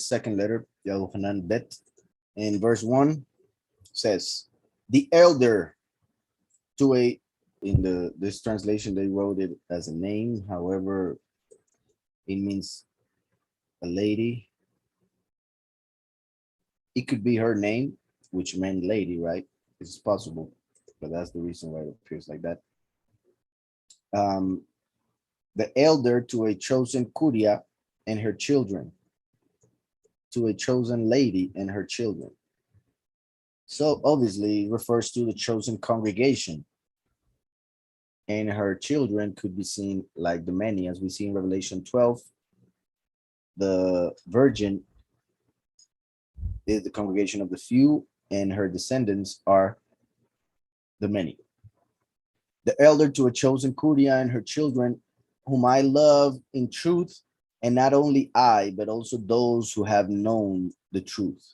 second letter, Yahweh Bet. In verse 1 says, the elder to a, in this translation, they wrote it as a name. However, it means a lady. It could be her name, which meant lady, right? It's possible, but that's the reason why it appears like that. The elder to a chosen Kuria and her children, to a chosen lady and her children. So obviously it refers to the chosen congregation, and her children could be seen like the many, as we see in Revelation 12. The virgin is the congregation of the few, and her descendants are the many. The elder to a chosen Kuria and her children, whom I love in truth, and not only I, but also those who have known the truth,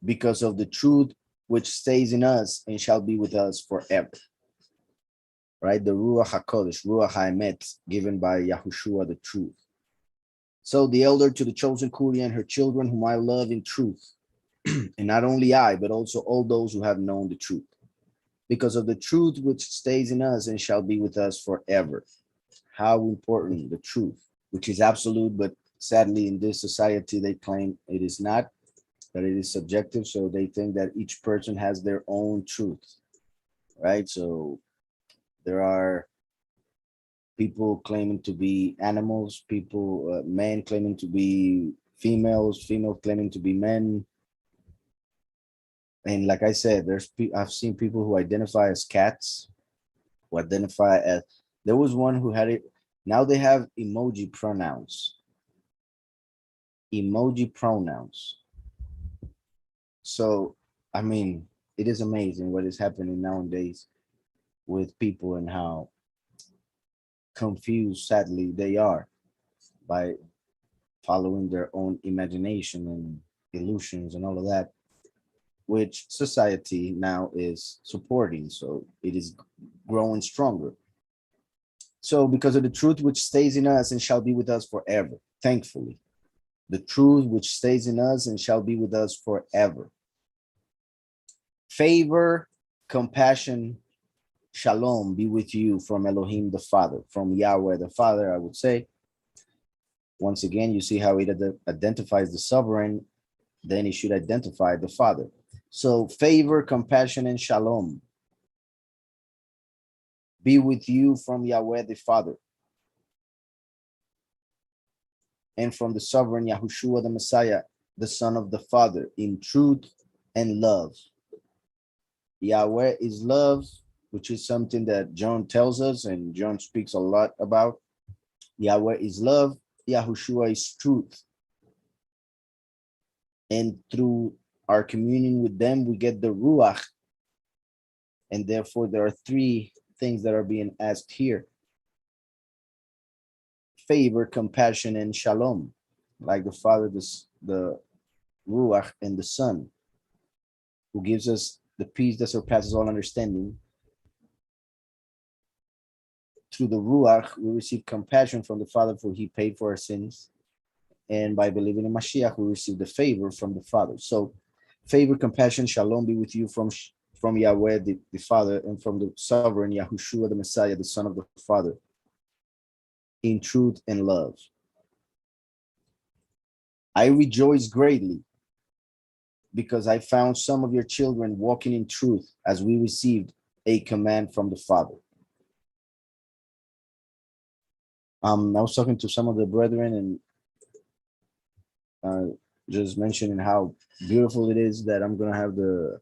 because of the truth which stays in us and shall be with us forever. Right? The Ruach HaKodesh, Ruach HaEmet, given by Yahushua, the truth. So the elder to the chosen Kuria and her children, whom I love in truth, and not only I, but also all those who have known the truth, because of the truth which stays in us and shall be with us forever. How important the truth, which is absolute, but sadly in this society they claim it is not, that it is subjective. So they think that each person has their own truth, right? So there are people claiming to be animals, people, men claiming to be females, females claiming to be men. And like I said, I've seen people who identify as cats, who identify as, there was one who had it. Now they have emoji pronouns. Emoji pronouns. So, I mean, it is amazing what is happening nowadays with people and how confused, sadly, they are by following their own imagination and illusions and all of that, which society now is supporting. So it is growing stronger. So because of the truth which stays in us and shall be with us forever, thankfully, the truth which stays in us and shall be with us forever. Favor, compassion, shalom be with you from Elohim the Father, from Yahweh the Father, I would say. Once again, you see how it identifies the sovereign, then it should identify the Father. So favor, compassion, and shalom be with you from Yahweh the Father, and from the sovereign Yahushua the Messiah, the Son of the Father, in truth and love. Yahweh is love, which is something that John tells us, and John speaks a lot about. Yahweh is love, Yahushua is truth. And through our communion with them, we get the Ruach. And therefore, there are three things that are being asked here: favor, compassion, and shalom, like the Father, the Ruach, and the Son, who gives us the peace that surpasses all understanding. Through the Ruach, we receive compassion from the Father, for he paid for our sins. And by believing in Mashiach, we receive the favor from the Father. So favor, compassion, shalom be with you from Yahweh, the Father, and from the sovereign Yahushua, the Messiah, the Son of the Father, in truth and love. I rejoice greatly because I found some of your children walking in truth, as we received a command from the Father. I was talking to some of the brethren and just mentioning how beautiful it is that I'm gonna have the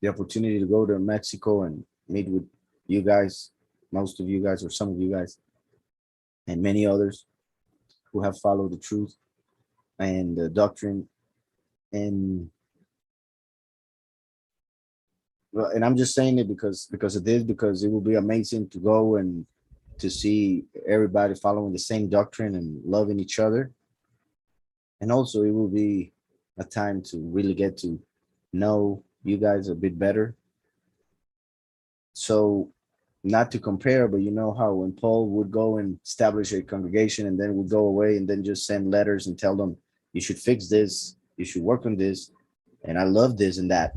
opportunity to go to Mexico and meet with you guys, most of you guys, or some of you guys, and many others who have followed the truth and the doctrine. And I'm just saying it because of this, because it will be amazing to go and to see everybody following the same doctrine and loving each other. And also it will be a time to really get to know you guys a bit better. So not to compare, but you know how when Paul would go and establish a congregation and then would go away and then just send letters and tell them, you should fix this, you should work on this, and I love this and that.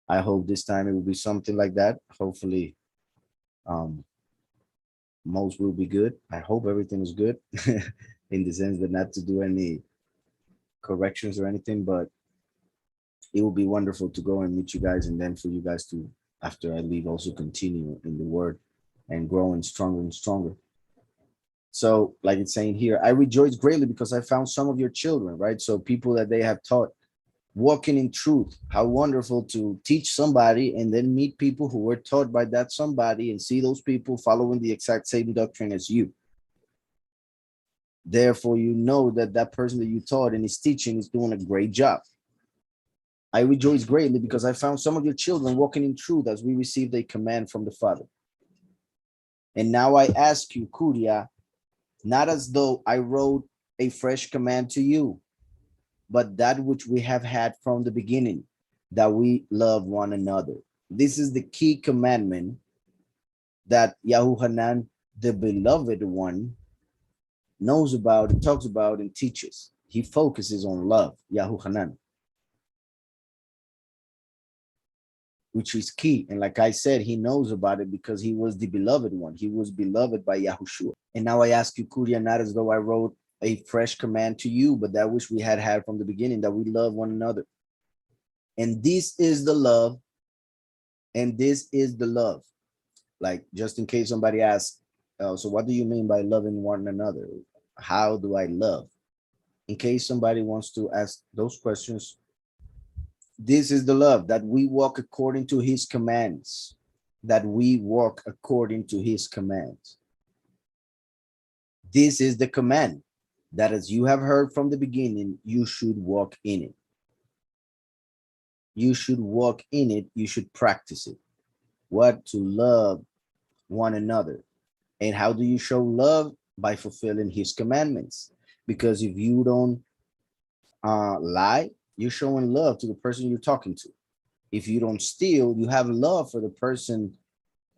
I hope this time it will be something like that. Hopefully, um, most will be good. I hope everything is good in the sense that not to do any corrections or anything, but it will be wonderful to go and meet you guys and then for you guys to, after I leave, also continue in the word and growing stronger and stronger. So, like it's saying here, I rejoice greatly because I found some of your children, right? So, people that they have taught walking in truth. How wonderful to teach somebody and then meet people who were taught by that somebody and see those people following the exact same doctrine as you. Therefore, you know that that person that you taught and is teaching is doing a great job. I rejoice greatly because I found some of your children walking in truth as we received a command from the Father. And now I ask you, Kuria, not as though I wrote a fresh command to you, but that which we have had from the beginning, that we love one another. This is the key commandment that Yahushua, the beloved one, knows about and talks about and teaches. He focuses on love, Yahushua, which is key. And like I said, he knows about it because he was the beloved one. He was beloved by Yahushua. And now I ask you, Kuria, not as though I wrote a fresh command to you, but that which we had had from the beginning, that we love one another. And this is the love, and this is the love. Like, just in case somebody asks, so what do you mean by loving one another? How do I love? In case somebody wants to ask those questions, this is the love, that we walk according to his commands, that we walk according to his commands. This is the command, that as you have heard from the beginning, you should walk in it. You should walk in it. You should practice it. What? To love one another. And how do you show love? By fulfilling his commandments. Because if you don't lie, you're showing love to the person you're talking to. If you don't steal, you have love for the person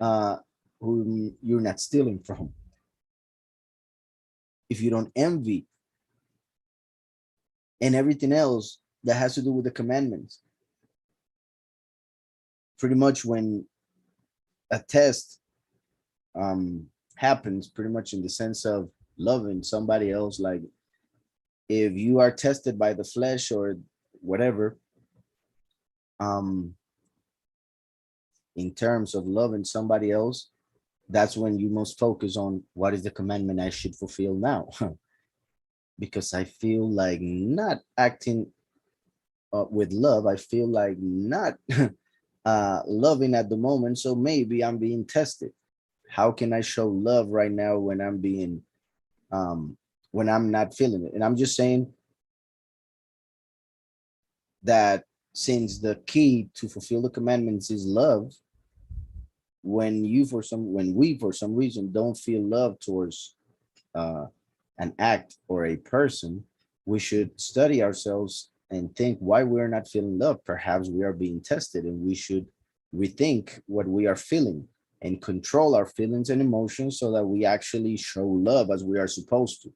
uh, who you're not stealing from. If you don't envy, and everything else that has to do with the commandments. Pretty much when a test happens, pretty much in the sense of loving somebody else, like if you are tested by the flesh or whatever, in terms of loving somebody else, that's when you must focus on what is the commandment I should fulfill now. Because I feel like not acting with love. I feel like not loving at the moment. So maybe I'm being tested. How can I show love right now when I'm being, when I'm not feeling it? And I'm just saying that since the key to fulfill the commandments is love, when we for some reason don't feel love towards uh, an act or a person, we should study ourselves and think why we're not feeling love. Perhaps we are being tested and we should rethink what we are feeling and control our feelings and emotions so that we actually show love as we are supposed to.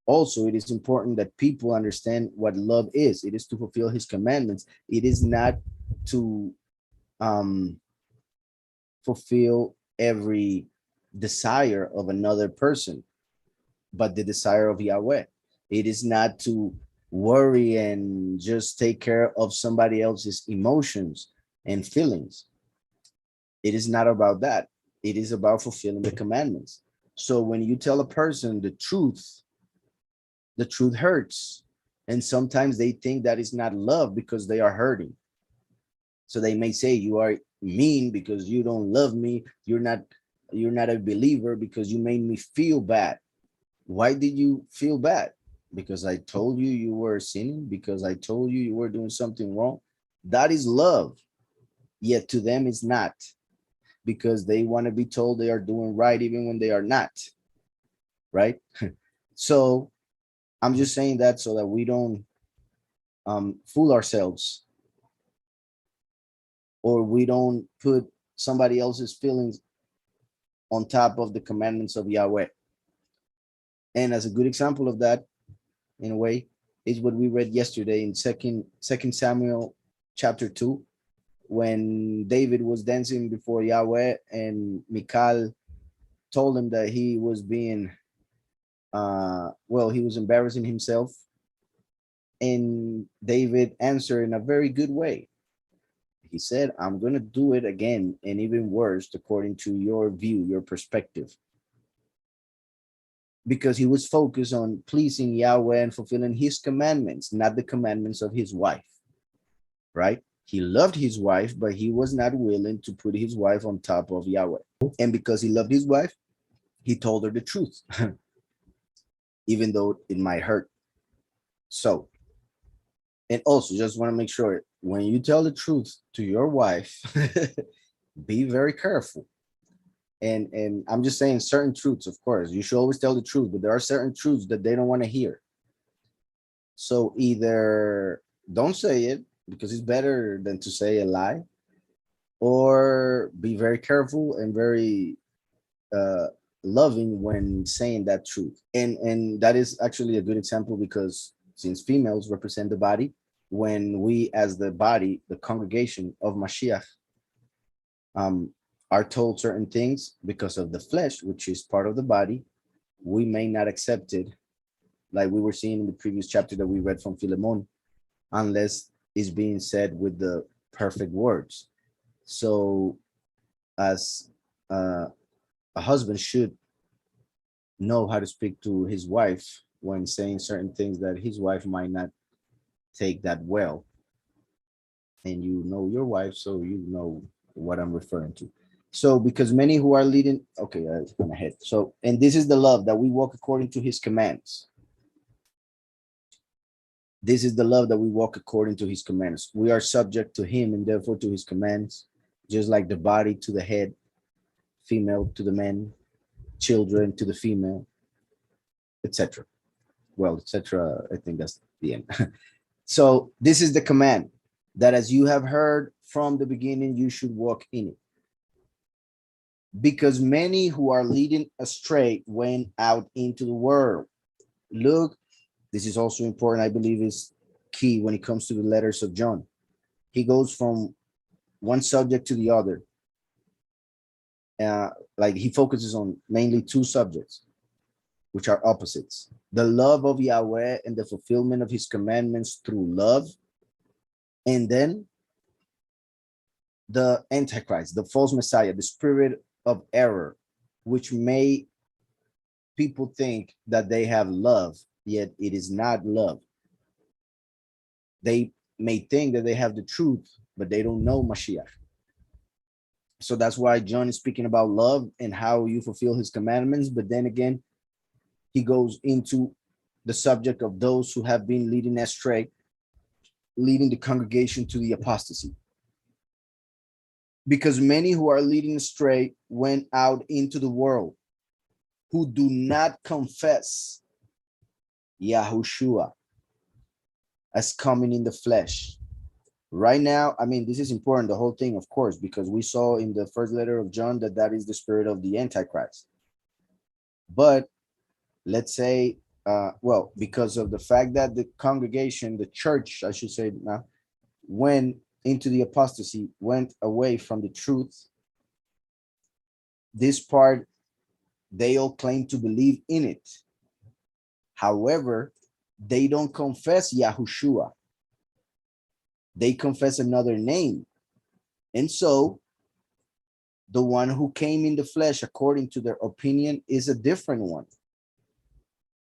Also, it is important that people understand what love is. It is to fulfill his commandments. It is not to um, fulfill every desire of another person, but the desire of Yahweh. It is not to worry and just take care of somebody else's emotions and feelings. It is not about that. It is about fulfilling the commandments. So when you tell a person the truth hurts. And sometimes they think that is not love because they are hurting. So they may say you are mean because you don't love me. You're not a believer because you made me feel bad. Why did you feel bad? Because I told you you were sinning, because I told you you were doing something wrong. That is love. Yet to them it's not, because they want to be told they are doing right even when they are not. Right? So I'm just saying that so that we don't fool ourselves, or we don't put somebody else's feelings on top of the commandments of Yahweh. And as a good example of that, in a way, is what we read yesterday in second Samuel chapter 2, when David was dancing before Yahweh and Michal told him that he was being he was embarrassing himself, and David answered in a very good way. He said, I'm going to do it again, and even worse, according to your view, your perspective. Because he was focused on pleasing Yahweh and fulfilling his commandments, not the commandments of his wife, right? He loved his wife, but he was not willing to put his wife on top of Yahweh. And because he loved his wife, he told her the truth, even though it might hurt. So, and also just want to make sure when you tell the truth to your wife, be very careful. And I'm just saying certain truths, of course, you should always tell the truth, but there are certain truths that they don't want to hear. So either don't say it, because it's better than to say a lie, or be very careful and very loving when saying that truth. And that is actually a good example, because since females represent the body, when we as the body, the congregation of Mashiach, are told certain things because of the flesh, which is part of the body, we may not accept it, like we were seeing in the previous chapter that we read from Philemon, unless it's being said with the perfect words. So as a husband should know how to speak to his wife when saying certain things that his wife might not take that well. And you know your wife, so you know what I'm referring to. So because many who are leading, okay, I went ahead. So, and this is the love, that we walk according to his commands. This is the love that we walk according to his commands. We are subject to him and therefore to his commands, just like the body to the head, female to the man, children to the female, etc. Well, etc. I think that's the end. So this is the command, that as you have heard from the beginning, you should walk in it. Because many who are leading astray went out into the world. Look, this is also important, I believe is key when it comes to the letters of John. He goes from one subject to the other. Like he focuses on mainly two subjects, which are opposites: the love of Yahweh and the fulfillment of his commandments through love, and then the Antichrist, the false Messiah, the spirit of error, which may people think that they have love, yet it is not love. They may think that they have the truth, but they don't know Mashiach. So that's why John is speaking about love and how you fulfill his commandments. But then again, he goes into the subject of those who have been leading astray, leading the congregation to the apostasy. Because many who are leading astray went out into the world, who do not confess Yahushua as coming in the flesh. Right now, I mean, this is important, the whole thing, of course, because we saw in the first letter of John that that is the spirit of the Antichrist. But let's say, because of the fact that the congregation, the church, I should say now, went into the apostasy, went away from the truth, this part, they all claim to believe in it. However, they don't confess Yahushua. They confess another name. And so the one who came in the flesh, according to their opinion, is a different one,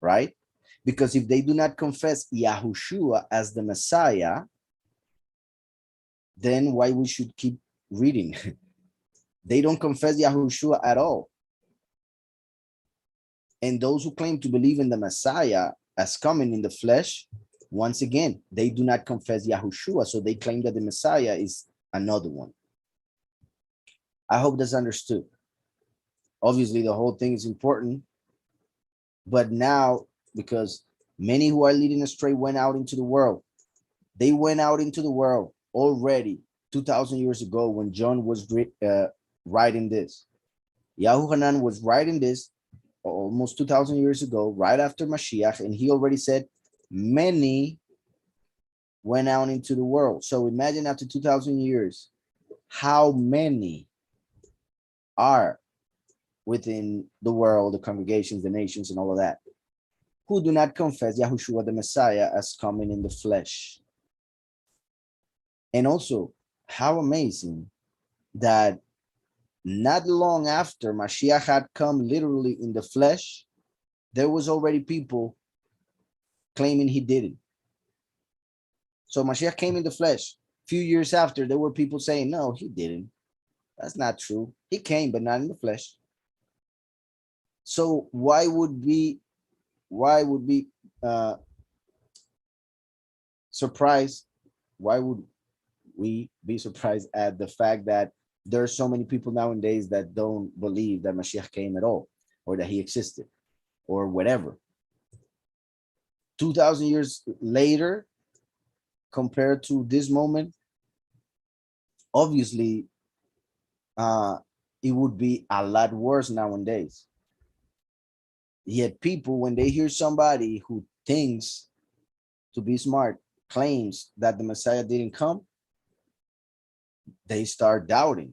right? Because if they do not confess Yahushua as the Messiah, then why we should keep reading? They don't confess Yahushua at all. And those who claim to believe in the Messiah as coming in the flesh, once again, they do not confess Yahushua, so they claim that the Messiah is another one. I hope that's understood. Obviously, the whole thing is important, but now, because many who are leading astray went out into the world, they went out into the world already 2,000 years ago when John was writing this. Yahushua was writing this almost 2,000 years ago, right after Mashiach, and he already said many went out into the world. So imagine after 2,000 years, how many are within the world, the congregations, the nations, and all of that, who do not confess Yahushua the Messiah as coming in the flesh. And also, how amazing that not long after Mashiach had come literally in the flesh, there was already people claiming he didn't. So Mashiach came in the flesh. A few years after, there were people saying, no, he didn't. That's not true. He came, but not in the flesh. So why would we surprised? Why would we be surprised at the fact that there are so many people nowadays that don't believe that Mashiach came at all, or that he existed, or whatever? 2,000 years later, compared to this moment, obviously, it would be a lot worse nowadays. Yet people, when they hear somebody who thinks to be smart, claims that the Messiah didn't come, they start doubting.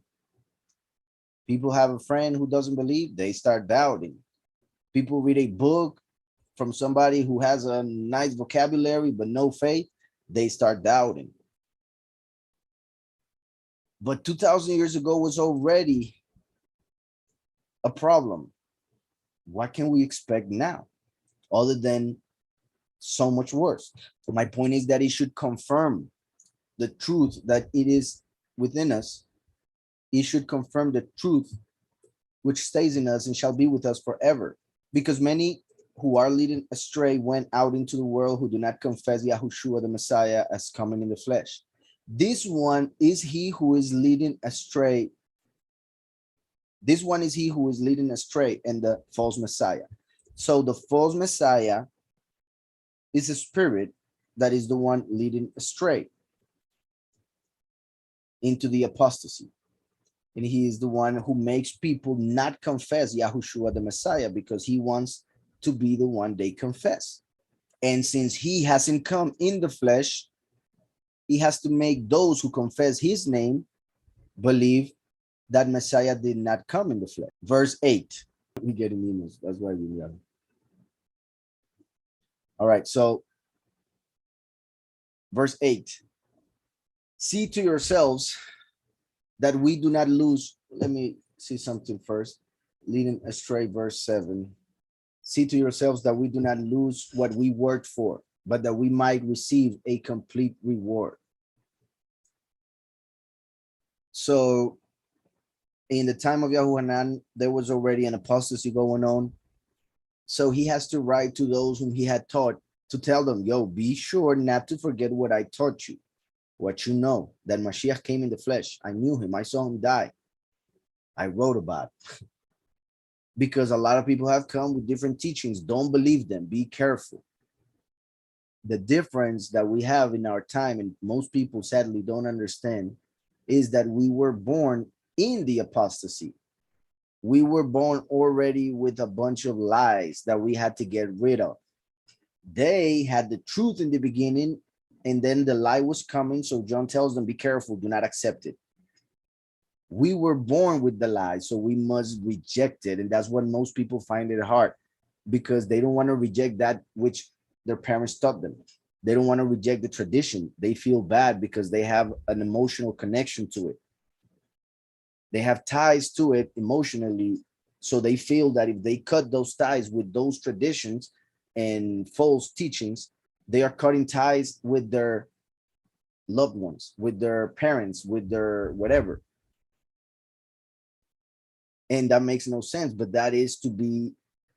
People have a friend who doesn't believe, they start doubting. People read a book from somebody who has a nice vocabulary but no faith, they start doubting. But 2,000 years ago was already a problem. What can we expect now other than so much worse? My point is that it should confirm the truth that it is within us. It should confirm the truth which stays in us and shall be with us forever. Because many who are leading astray went out into the world who do not confess Yahushua the Messiah as coming in the flesh. This one is he who is leading astray. This one is he who is leading astray and the false Messiah. So the false Messiah is a spirit that is the one leading astray into the apostasy. And he is the one who makes people not confess Yahushua the Messiah because he wants to be the one they confess. And since he hasn't come in the flesh, he has to make those who confess his name believe that Messiah did not come in the flesh. Verse 8. We get emails. That's why we got it. All right, so verse 8. See to yourselves that we do not lose. Let me see something first. Leading astray, verse 7. See to yourselves that we do not lose what we worked for, but that we might receive a complete reward. So in the time of Yahweh, there was already an apostasy going on. So he has to write to those whom he had taught to tell them, yo, be sure not to forget what I taught you, what you know, that Mashiach came in the flesh. I knew him. I saw him die. I wrote about it. Because a lot of people have come with different teachings. Don't believe them. Be careful. The difference that we have in our time, and most people sadly don't understand, is that we were born in the apostasy. We were born already with a bunch of lies that we had to get rid of. They had the truth in the beginning, and then the lie was coming. So John tells them, be careful, do not accept it. We were born with the lie, so we must reject it. And that's what most people find it hard, because they don't want to reject that which their parents taught them. They don't want to reject the tradition. They feel bad because they have an emotional connection to it. They have ties to it emotionally. So they feel that if they cut those ties with those traditions and false teachings, they are cutting ties with their loved ones, with their parents, with their whatever. And that makes no sense, but that is to be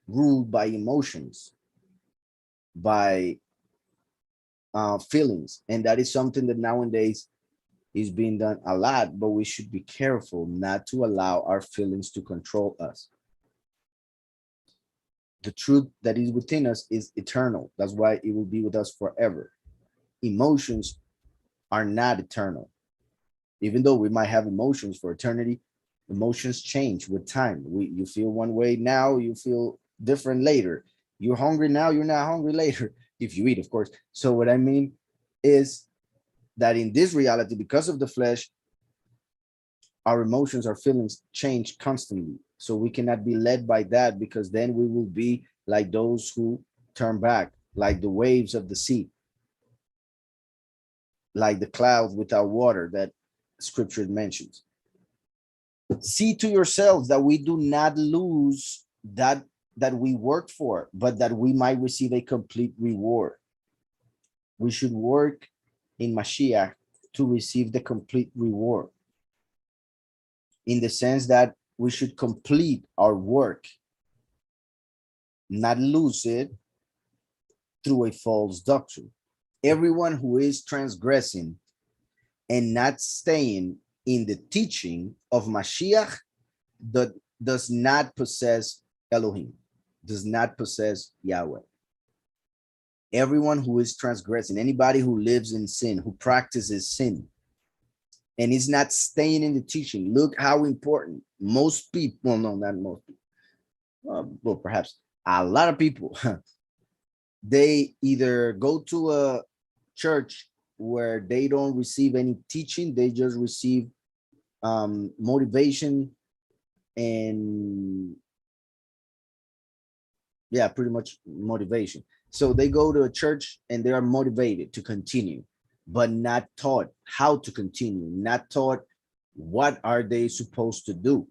ruled by emotions, by feelings. And that is something that nowadays is being done a lot, but we should be careful not to allow our feelings to control us. The truth that is within us is eternal. That's why it will be with us forever. Emotions are not eternal. Even though we might have emotions for eternity, Emotions change with time. You feel one way now, you feel different later. You're hungry now, you're not hungry later, if you eat, of course. So what I mean is that in this reality, because of the flesh, our emotions, our feelings change constantly. So we cannot be led by that, because then we will be like those who turn back, like the waves of the sea, like the clouds without water that scripture mentions. See to yourselves that we do not lose that we work for, but that we might receive a complete reward. We should work in Mashiach to receive the complete reward, in the sense that we should complete our work, not lose it through a false doctrine. Everyone who is transgressing and not staying in the teaching of Mashiach that does not possess Elohim, does not possess Yahweh. Everyone who is transgressing, anybody who lives in sin, who practices sin, and is not staying in the teaching. Look how important most people, well, no, not most people, well, perhaps a lot of people, they either go to a church where they don't receive any teaching, they just receive motivation and yeah, pretty much motivation. So they go to a church and they are motivated to continue, but not taught how to continue, not taught what are they supposed to do.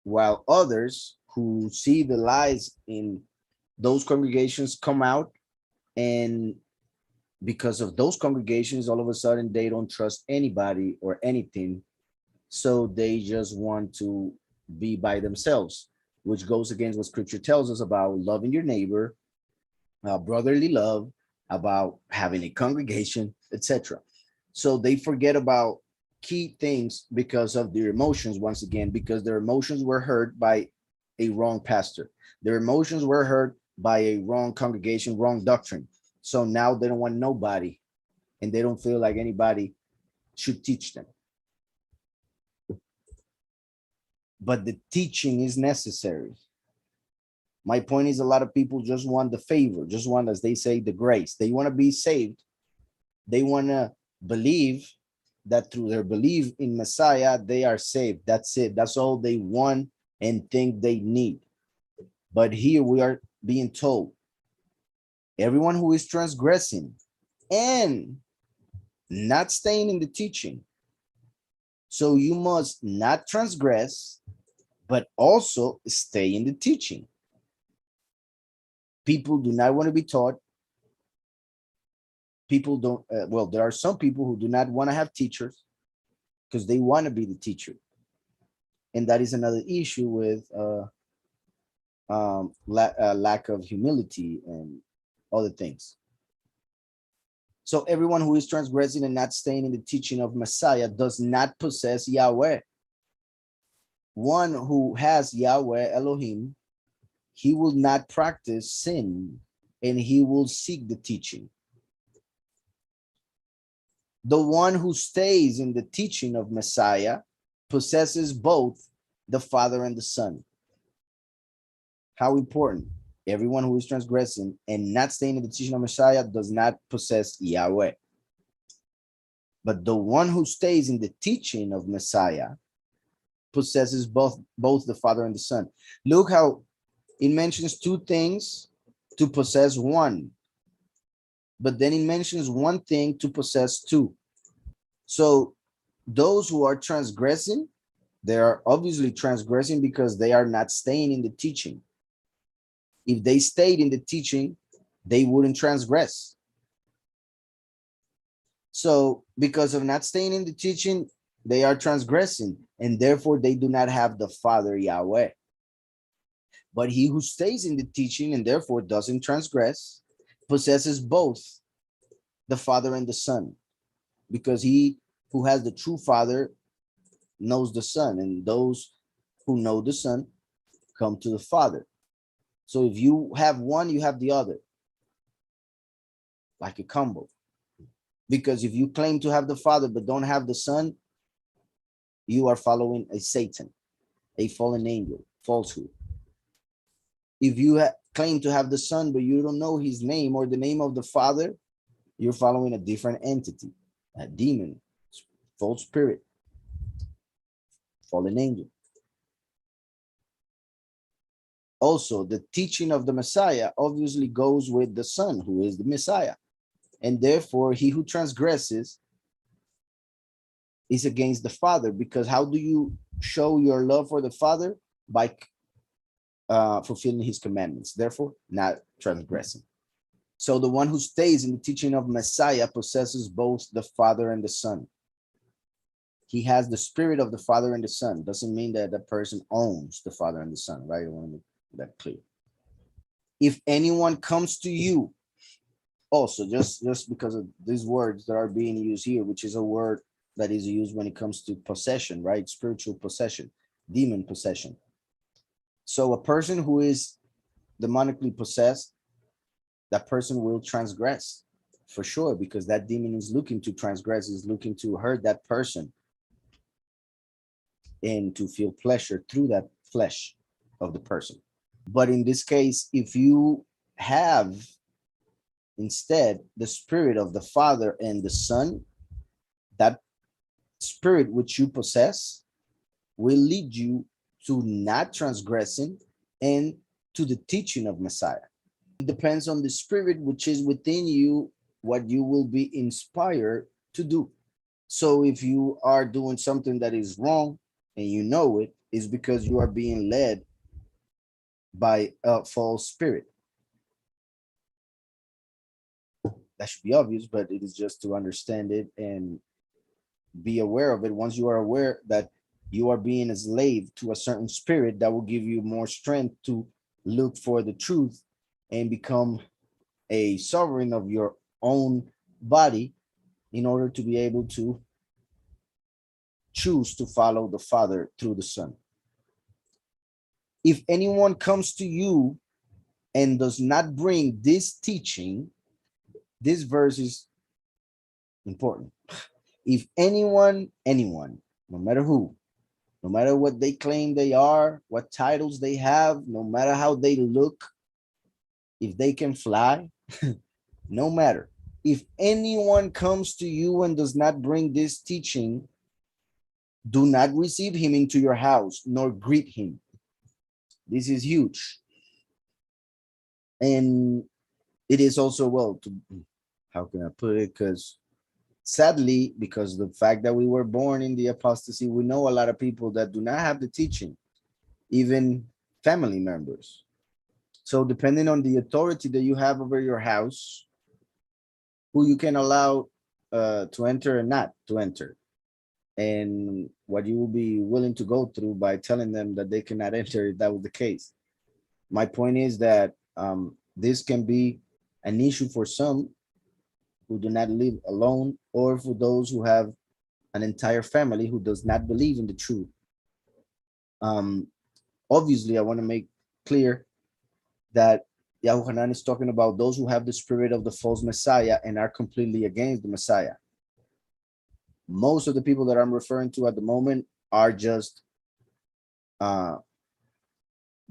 While others who see the lies in those congregations come out, and because of those congregations, all of a sudden they don't trust anybody or anything. So they just want to be by themselves, which goes against what scripture tells us about loving your neighbor, brotherly love, about having a congregation, etc. So they forget about key things because of their emotions, once again, because their emotions were hurt by a wrong pastor. Their emotions were hurt by a wrong congregation, wrong doctrine. So now they don't want nobody, and they don't feel like anybody should teach them. But the teaching is necessary. My point is, a lot of people just want the favor, just want, as they say, the grace. They want to be saved. They want to believe that through their belief in Messiah, they are saved. That's it. That's all they want and think they need. But here we are being told, everyone who is transgressing and not staying in the teaching. So you must not transgress, but also stay in the teaching. People do not want to be taught. People don't, well, there are some people who do not want to have teachers because they want to be the teacher. And that is another issue with lack of humility and other things. So everyone who is transgressing and not staying in the teaching of Messiah does not possess Yahweh. One who has Yahweh Elohim, he will not practice sin and he will seek the teaching. The one who stays in the teaching of Messiah possesses both the Father and the Son. How important. Everyone who is transgressing and not staying in the teaching of Messiah does not possess Yahweh. But the one who stays in the teaching of Messiah possesses both the Father and the Son. Look how it mentions two things to possess one, but then it mentions one thing to possess two. So those who are transgressing, they are obviously transgressing because they are not staying in the teaching. If they stayed in the teaching, they wouldn't transgress. So because of not staying in the teaching, they are transgressing, and therefore they do not have the Father Yahweh. But he who stays in the teaching and therefore doesn't transgress possesses both the Father and the Son, because he who has the true Father knows the Son, and those who know the Son come to the Father. So if you have one, you have the other, like a combo. Because if you claim to have the Father but don't have the Son, you are following a Satan, a fallen angel, falsehood. If you claim to have the Son, but you don't know his name or the name of the Father, you're following a different entity, a demon, false spirit, fallen angel. Also, the teaching of the Messiah obviously goes with the Son, who is the Messiah. And therefore, he who transgresses is against the Father, because how do you show your love for the Father? By fulfilling his commandments, therefore not transgressing. So the one who stays in the teaching of Messiah possesses both the Father and the Son. He has the spirit of the Father and the Son. Doesn't mean that the person owns the Father and the Son, right? I want to make that clear. If anyone comes to you, also just because of these words that are being used here, which is a word that is used when it comes to possession, right? Spiritual possession, demon possession. So a person who is demonically possessed, that person will transgress for sure, because that demon is looking to transgress, is looking to hurt that person and to feel pleasure through that flesh of the person. But in this case, if you have instead the spirit of the Father and the Son, that spirit which you possess will lead you to not transgressing and to the teaching of Messiah. It depends on the spirit which is within you, what you will be inspired to do. So if you are doing something that is wrong and you know it, is because you are being led by a false spirit. That should be obvious, but it is just to understand it and be aware of it. Once you are aware that you are being a slave to a certain spirit, that will give you more strength to look for the truth and become a sovereign of your own body in order to be able to choose to follow the Father through the Son. If anyone comes to you and does not bring this teaching, this verse is important. If anyone, no matter who, no matter what they claim they are, what titles they have, no matter how they look, if they can fly, no matter. If anyone comes to you and does not bring this teaching, do not receive him into your house, nor greet him. This is huge. And it is also, well, how can I put it? Because sadly, because the fact that we were born in the apostasy, we know a lot of people that do not have the teaching, even family members. So depending on the authority that you have over your house, who you can allow to enter and not to enter, and what you will be willing to go through by telling them that they cannot enter if that was the case. My point is that this can be an issue for some who do not live alone, or for those who have an entire family who does not believe in the truth. Obviously, I want to make clear that Yahweh is talking about those who have the spirit of the false Messiah and are completely against the Messiah. Most of the people that I'm referring to at the moment are just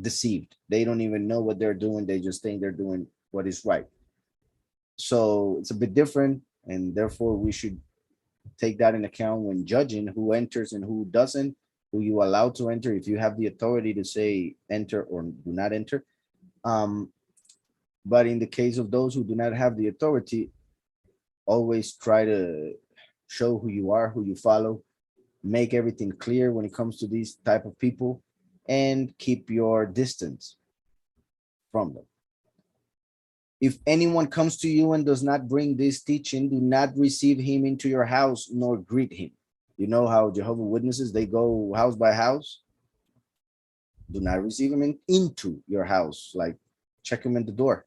deceived. They don't even know what they're doing. They just think they're doing what is right. So it's a bit different, and therefore we should take that in account when judging who enters and who doesn't, who you allow to enter, if you have the authority to say enter or do not enter. But in the case of those who do not have the authority, always try to show who you are, who you follow, make everything clear when it comes to these type of people, and keep your distance from them. If anyone comes to you and does not bring this teaching, do not receive him into your house, nor greet him. You know how Jehovah's Witnesses, they go house by house? Do not receive him into your house. Like, check him at the door.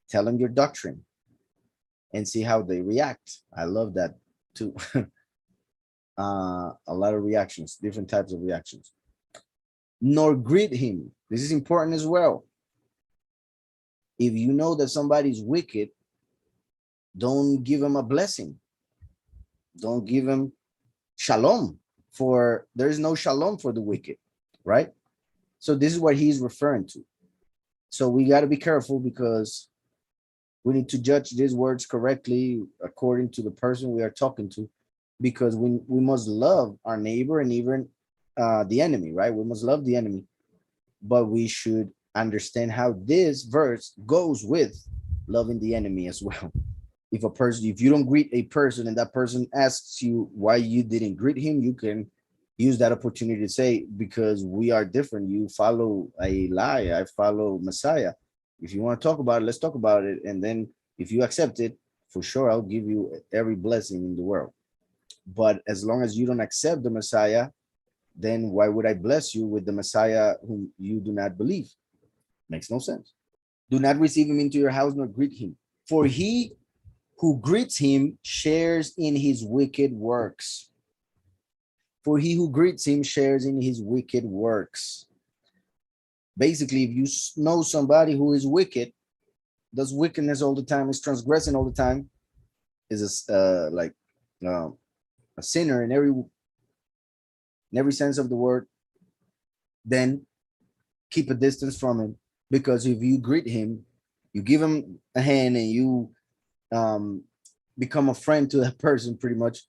Tell them your doctrine and see how they react. I love that too. A lot of reactions, different types of reactions. Nor greet him. This is important as well. If you know that somebody's wicked, don't give him a blessing. Don't give him shalom For there is no shalom for the wicked, right? So this is what he's referring to. So we got to be careful because we need to judge these words correctly according to the person we are talking to, because we must love our neighbor and even the enemy, right? We must love the enemy, but we should understand how this verse goes with loving the enemy as well. If you don't greet a person and that person asks you why you didn't greet him, you can use that opportunity to say, because we are different. You follow a lie, I follow Messiah. If you want to talk about it, let's talk about it. And then if you accept it, for sure, I'll give you every blessing in the world. But as long as you don't accept the Messiah, then why would I bless you with the Messiah whom you do not believe? Makes no sense. Do not receive him into your house nor greet him. For he who greets him shares in his wicked works. For he who greets him shares in his wicked works. Basically, if you know somebody who is wicked, does wickedness all the time, is transgressing all the time, is a sinner in every sense of the word, then keep a distance from him. Because if you greet him, you give him a hand and you become a friend to that person, pretty much,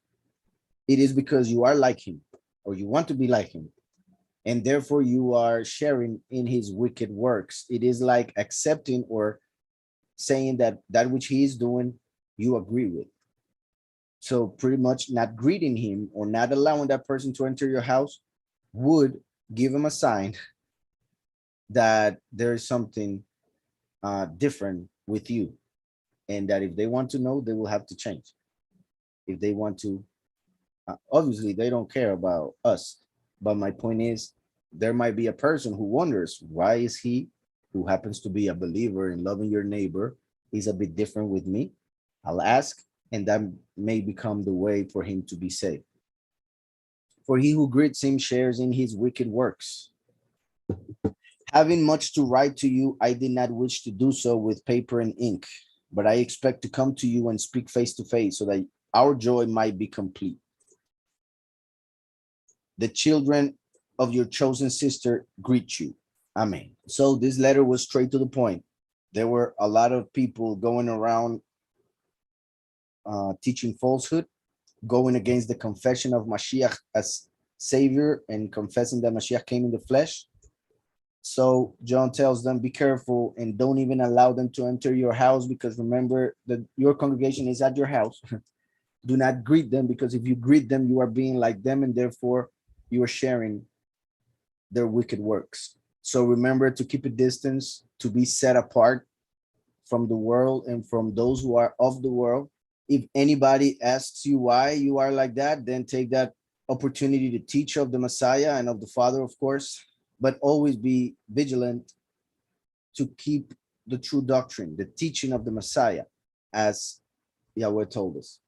it is because you are like him or you want to be like him. And therefore you are sharing in his wicked works. It is like accepting or saying that that which he is doing, you agree with. So pretty much not greeting him or not allowing that person to enter your house would give him a sign that there is something different with you, and that if they want to know, they will have to change. If they want to, obviously they don't care about us, but my point is, there might be a person who wonders, why is he, who happens to be a believer in loving your neighbor, is a bit different with me? I'll ask, and that may become the way for him to be saved. For he who greets him shares in his wicked works. Having much to write to you, I did not wish to do so with paper and ink, but I expect to come to you and speak face to face so that our joy might be complete. The children of your chosen sister greet you. Amen. So this letter was straight to the point. There were a lot of people going around teaching falsehood, going against the confession of Mashiach as Savior and confessing that Mashiach came in the flesh. So John tells them, be careful and don't even allow them to enter your house, because remember that your congregation is at your house. Do not greet them, because if you greet them, you are being like them, and therefore you are sharing their wicked works. So remember to keep a distance, to be set apart from the world and from those who are of the world. If anybody asks you why you are like that, then take that opportunity to teach of the Messiah and of the Father, of course, but always be vigilant to keep the true doctrine, the teaching of the Messiah, as Yahweh told us.